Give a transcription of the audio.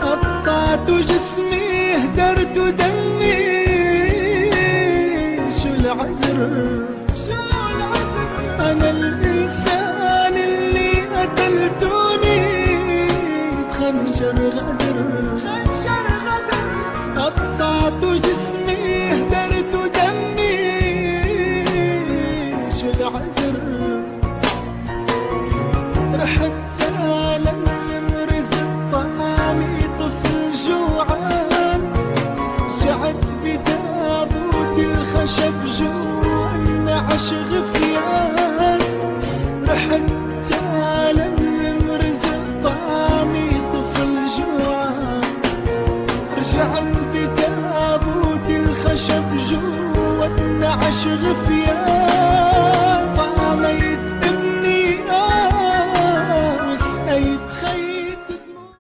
قطعت جسمي هدرت دمي، شو العذر أنا الإنسان اللي قتلتوني بخنجر غدر. قطعت جسمي هدرت دمي، شو العذر رحت عالم مرزق طعامي طفل جوعان، شعت بتابوت الخشب جوا النعش غفيان. رحت عالم مرزق طعامي طفل جوعان، رجعت بتابوت الخشب جوا النعش غفيان.